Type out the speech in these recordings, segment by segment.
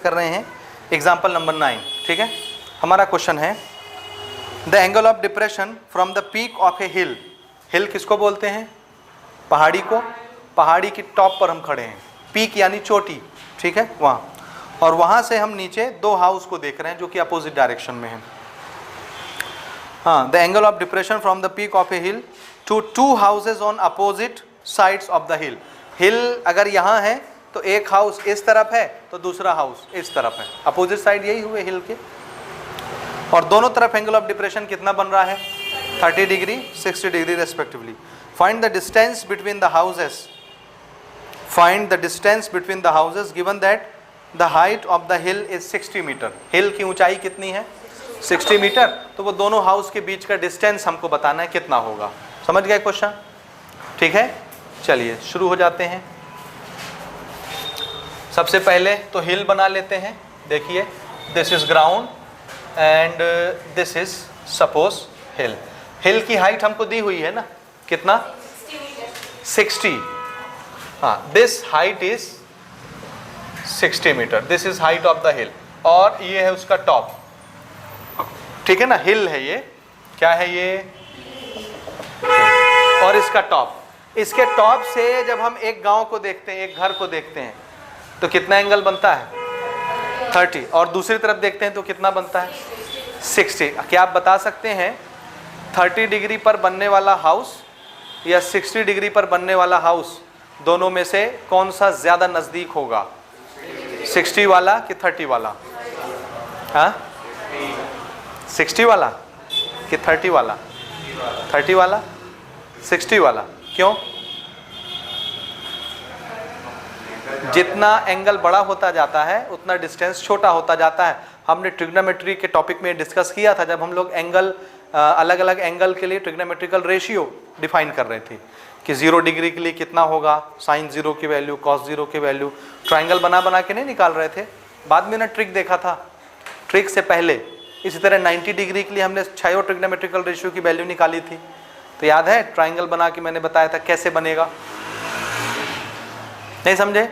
कर रहे हैं एग्जाम्पल नंबर 9। ठीक है, हमारा क्वेश्चन है the angle of depression from the peak of a hill. Hill किसको बोलते हैं? पहाड़ी को। पहाड़ी की टॉप पर हम खड़े हैं, पीक यानी चोटी, ठीक है, वहाँ, और वहाँ से हम नीचे दो हाउस को देख रहे हैं जो कि अपोजिट डायरेक्शन में है। हाँ, the angle of depression from the peak of a hill to two houses on opposite sides of the hill. Hill अगर यहाँ है तो एक हाउस इस तरफ है तो दूसरा हाउस इस तरफ है, अपोजिट साइड यही हुए हिल के, और दोनों तरफ एंगल ऑफ डिप्रेशन कितना बन रहा है? 30 degree 60 degree respectively. Find the distance between the houses. Find the distance between the houses given that the height of the hill is 60 metre. Hill की ऊंचाई कितनी है? 60 मीटर। तो वो दोनों हाउस के बीच का डिस्टेंस हमको बताना है कितना होगा। समझ गए क्वेश्चन? ठीक है, चलिए शुरू हो जाते हैं। सबसे पहले तो हिल बना लेते हैं। देखिए, this is ground and this is suppose hill. Hill की हाइट हमको दी हुई है ना, कितना? 60। हाँ, this height is 60 metre, this is height of the hill, और ये है उसका टॉप। ठीक है ना, हिल है ये, क्या है ये? और इसका टॉप। इसके टॉप से जब हम एक गांव को देखते हैं, एक घर को देखते हैं, तो कितना एंगल बनता है? 30। और दूसरी तरफ देखते हैं तो कितना बनता है? 60। क्या आप बता सकते हैं 30 डिग्री पर बनने वाला हाउस या 60 डिग्री पर बनने वाला हाउस, दोनों में से कौन सा ज़्यादा नज़दीक होगा? 60 वाला कि 30 वाला? हाँ, 60 वाला कि 30 वाला? 30 वाला, 60 वाला। क्यों? जितना एंगल बड़ा होता जाता है उतना डिस्टेंस छोटा होता जाता है। हमने ट्रिग्नोमेट्री के टॉपिक में डिस्कस किया था जब हम लोग एंगल, अलग अलग एंगल के लिए ट्रिग्नोमेट्रिकल रेशियो डिफाइन कर रहे थे कि 0 डिग्री के लिए कितना होगा, साइन 0 की वैल्यू, कॉस 0 की वैल्यू। ट्राइंगल बना बना के नहीं निकाल रहे थे, बाद में ना ट्रिक देखा था, ट्रिक से पहले। इसी तरह 90 डिग्री के लिए हमने 6 ट्रिग्नोमेट्रिकल रेशियो की वैल्यू निकाली थी, तो याद है? ट्राइंगल बना के मैंने बताया था कैसे बनेगा। नहीं समझे?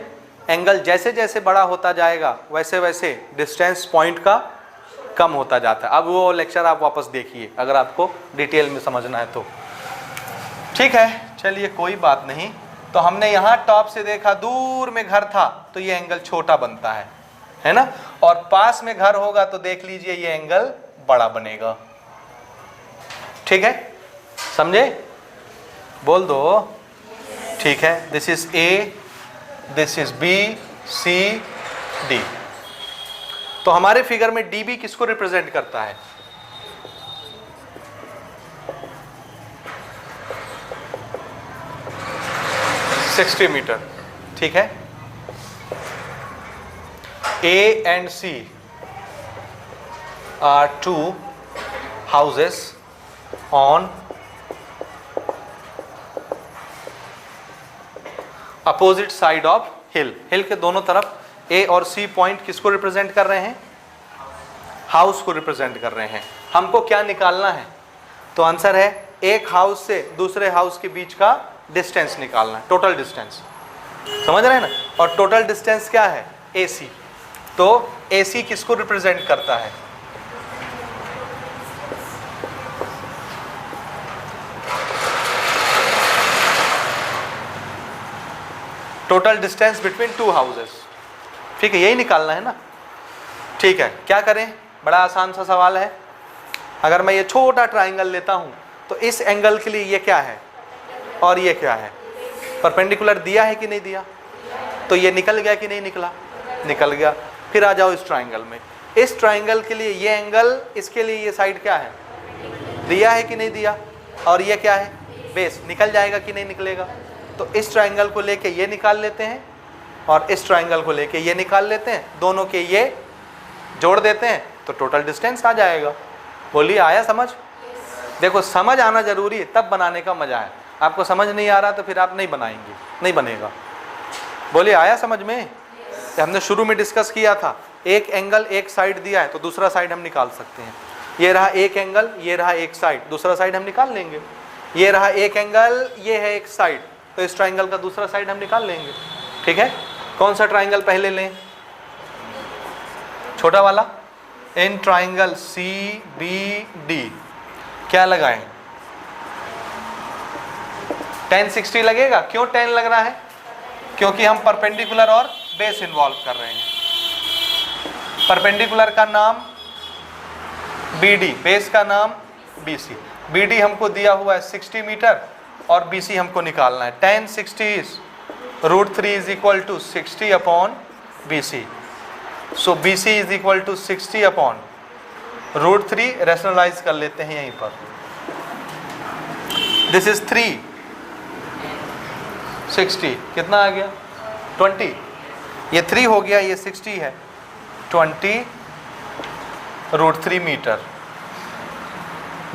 एंगल जैसे जैसे बड़ा होता जाएगा वैसे वैसे डिस्टेंस पॉइंट का कम होता जाता है। अब वो लेक्चर आप वापस देखिए अगर आपको डिटेल में समझना है तो। ठीक है, चलिए कोई बात नहीं। तो हमने यहाँ टॉप से देखा, दूर में घर था तो ये एंगल छोटा बनता है ना, और पास में घर होगा तो देख लीजिए ये एंगल बड़ा बनेगा। ठीक है, समझे? बोल दो। ठीक है, this is A, this is B, C, D. तो हमारे फिगर में डी बी किसको रिप्रेजेंट करता है? $60 मीटर। ठीक है, A and C are 2 houses on opposite side of hill. Hill के दोनों तरफ ए और सी पॉइंट किसको रिप्रेजेंट कर रहे हैं? हाउस को रिप्रेजेंट कर रहे हैं। हमको क्या निकालना है? तो आंसर है एक हाउस से दूसरे हाउस के बीच का डिस्टेंस निकालना है, टोटल डिस्टेंस। समझ रहे हैं ना? और टोटल डिस्टेंस क्या है? AC। तो AC किसको रिप्रेजेंट करता है? Total distance between 2 houses. ठीक है, यही निकालना है ना। ठीक है, क्या करें? बड़ा आसान सा सवाल है। अगर मैं ये छोटा ट्राइंगल लेता हूं तो इस एंगल के लिए ये क्या है और ये क्या है? परपेंडिकुलर दिया है कि नहीं दिया? तो ये निकल गया कि नहीं निकला? निकल गया। फिर आ जाओ इस ट्राइंगल में। इस ट्राइंगल के लिए ये एंगल, इसके लिए ये साइड क्या है? दिया है कि नहीं दिया? और ये क्या है? बेस। निकल जाएगा कि नहीं निकलेगा? तो इस ट्राइंगल को लेके ये निकाल लेते हैं और इस ट्राइंगल को लेके ये निकाल लेते हैं, दोनों के ये जोड़ देते हैं तो टोटल डिस्टेंस आ जाएगा। बोलिए, आया समझ? देखो, समझ आना जरूरी है, तब बनाने का मजा है। आपको समझ नहीं आ रहा तो फिर आप नहीं बनाएंगे, नहीं बनेगा। बोलिए, आया समझ में? हमने शुरू में डिस्कस किया था, एक एंगल एक साइड दिया है तो दूसरा साइड हम निकाल सकते हैं। ये रहा एक एंगल, ये रहा एक साइड, दूसरा साइड हम निकाल लेंगे। ये रहा एक एंगल, ये है एक साइड, तो इस ट्राइंगल का दूसरा साइड हम निकाल लेंगे। ठीक है, कौन सा ट्राइंगल पहले लें? छोटा वाला in triangle C B D क्या लगाएं? tan 60 लगेगा। क्यों tan लग रहा है? क्योंकि हम परपेंडिकुलर और बेस इन्वॉल्व कर रहे हैं। परपेंडिकुलर का नाम BD, बेस का नाम BC। BD हमको दिया हुआ है 60 मीटर और BC हमको निकालना है। tan 60 is √3 is equal to 60 upon BC। So BC is equal to 60 upon √3, rationalise कर लेते हैं यहीं पर। दिस इज 3, 60 कितना आ गया? 20। ये 3 हो गया, ये 60 है, 20 √3 मीटर।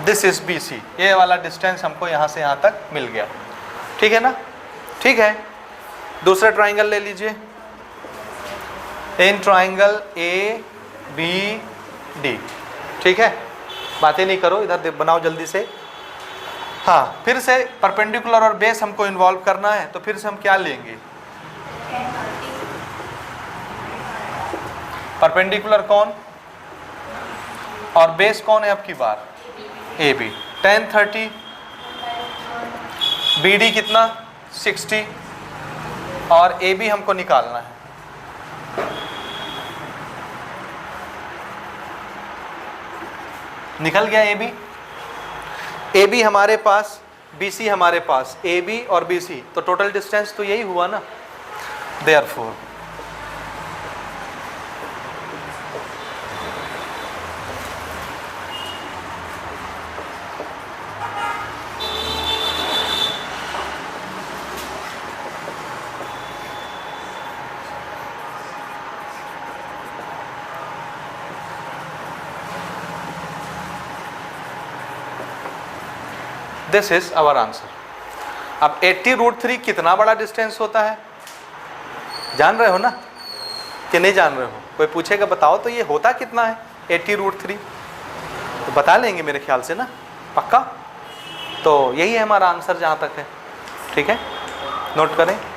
This is BC। ये वाला डिस्टेंस हमको यहाँ से यहाँ तक मिल गया। ठीक है ना? ठीक है। दूसरा ट्राइंगल ले लीजिए। In triangle ABD। ठीक है, बातें नहीं करो, इधर बनाओ जल्दी से। हाँ, फिर से परपेंडिकुलर और बेस हमको इन्वॉल्व करना है, तो फिर से हम क्या लेंगे? परपेंडिकुलर कौन और बेस कौन है आपकी बार? AB। tan 30, BD कितना? 60 और AB हमको निकालना है। निकल गया AB। AB हमारे पास, BC हमारे पास, AB और BC, तो टोटल डिस्टेंस तो यही हुआ ना। Therefore this is our answer. अब 80 √3 कितना बड़ा डिस्टेंस होता है? जान रहे हो ना कि नहीं जान रहे हो? कोई पूछेगा बताओ तो ये होता कितना है 80 √3? तो बता लेंगे मेरे ख्याल से ना, पक्का। तो यही है हमारा आंसर जहाँ तक है। ठीक है, नोट करें।